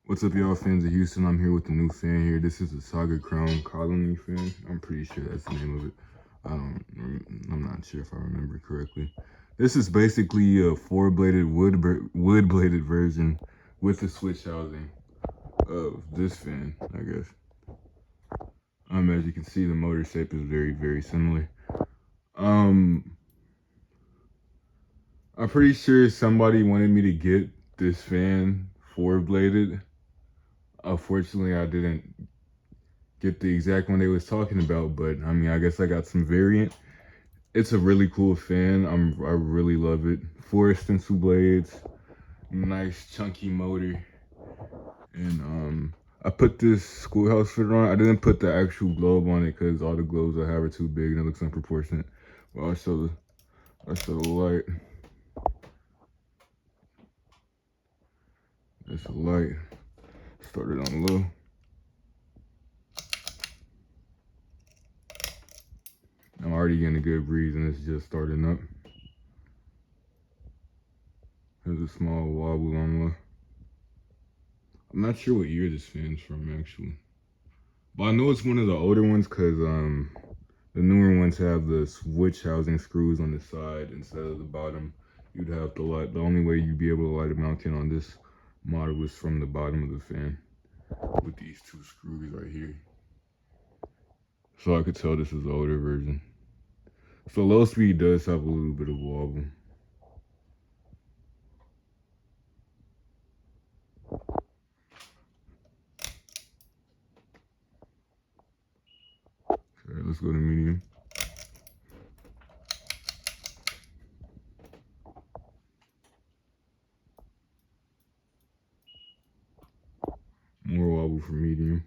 What's up, y'all, fans of Houston? I'm here with the new fan here. This is a Saga Crown Colony fan. I'm pretty sure that's the name of it. I'm not sure if I remember correctly. This is basically a four-bladed wood-bladed version with the switch housing of this fan, I guess. As you can see, the motor shape is very, very similar. I'm pretty sure somebody wanted me to get this fan four-bladed. Unfortunately, I didn't get the exact one they was talking about, but I mean, I guess I got some variant. It's a really cool fan. I really love it. Four stencil blades, nice chunky motor, and I put this schoolhouse footer on. I didn't put the actual globe on it because all the globes I have are too big and it looks unproportionate. But I'll show the light. That's a light. Started on low. I'm already getting a good breeze and it's just starting up. There's a small wobble on low. I'm not sure what year this fan's from actually, but I know it's one of the older ones because the newer ones have the switch housing screws on the side instead of the bottom. You'd have to light. The only way you'd be able to light a mountain on this model is from the bottom of the fan with these two screws right here. So I could tell this is the older version. So low speed does have a little bit of wobble. Alright, let's go to medium. More wobble for medium.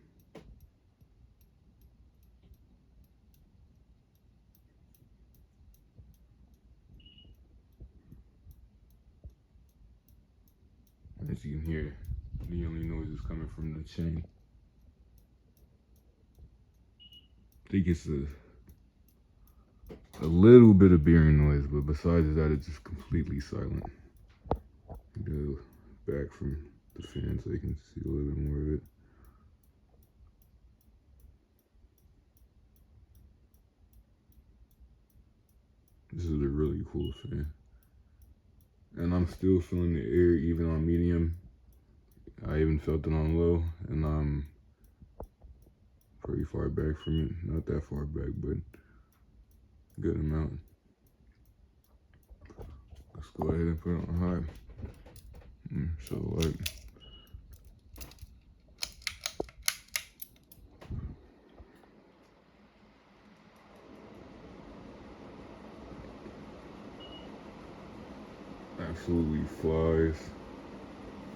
As you can hear, the only noise is coming from the chain. I think it's a little bit of bearing noise, but besides that, it's just completely silent. Go back from the fan so you can see a little bit more of it. This is a really cool fan. And I'm still feeling the air even on medium. I even felt it on low, and I'm pretty far back from it. Not that far back, but a good amount. Let's go ahead and put it on high. So light. Absolutely flies.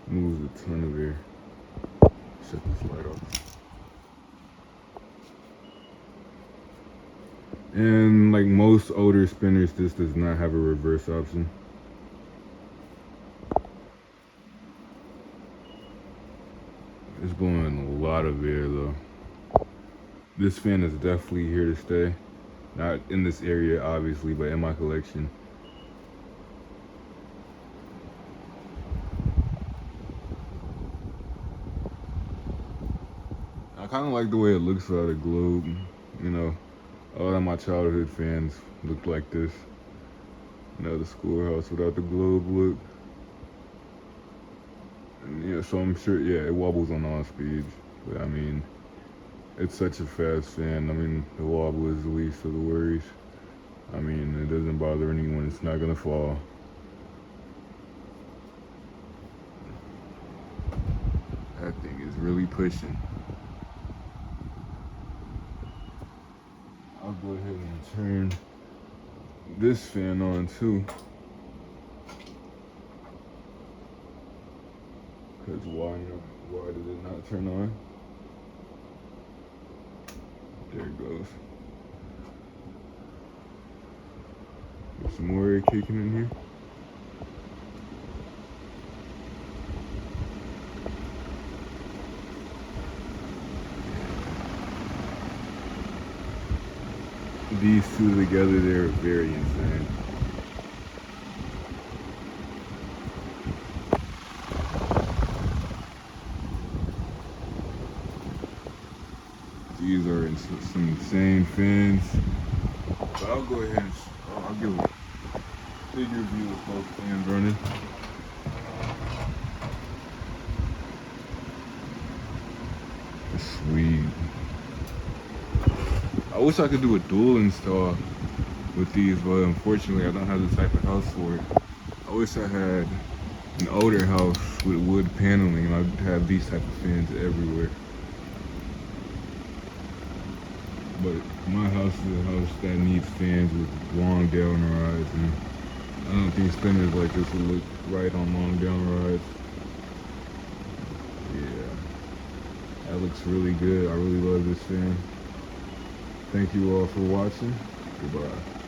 Moves a ton of air. Shut this light off. And like most older spinners, this does not have a reverse option. It's blowing a lot of air though. This fan is definitely here to stay. Not in this area, obviously, but in my collection. I kind of like the way it looks without a globe. You know, a lot of my childhood fans looked like this. You know, the schoolhouse without the globe look. And, yeah, so I'm sure, yeah, it wobbles on all speeds. But I mean, it's such a fast fan. I mean, the wobble is the least of the worries. I mean, it doesn't bother anyone. It's not gonna fall. That thing is really pushing. I'll go ahead and turn this fan on too. Cause why did it not turn on? There it goes. Get some more air kicking in here. These two together, they're very insane. These are some insane fans. But I'll go ahead and I'll give a big review of both fans running. Sweet. I wish I could do a dual install with these, but unfortunately I don't have the type of house for it. I wish I had an older house with wood paneling and I'd have these type of fans everywhere. But my house is a house that needs fans with long down rides, and I don't think spinners like this would look right on long down rides. Yeah, that looks really good. I really love this fan. Thank you all for watching. Goodbye.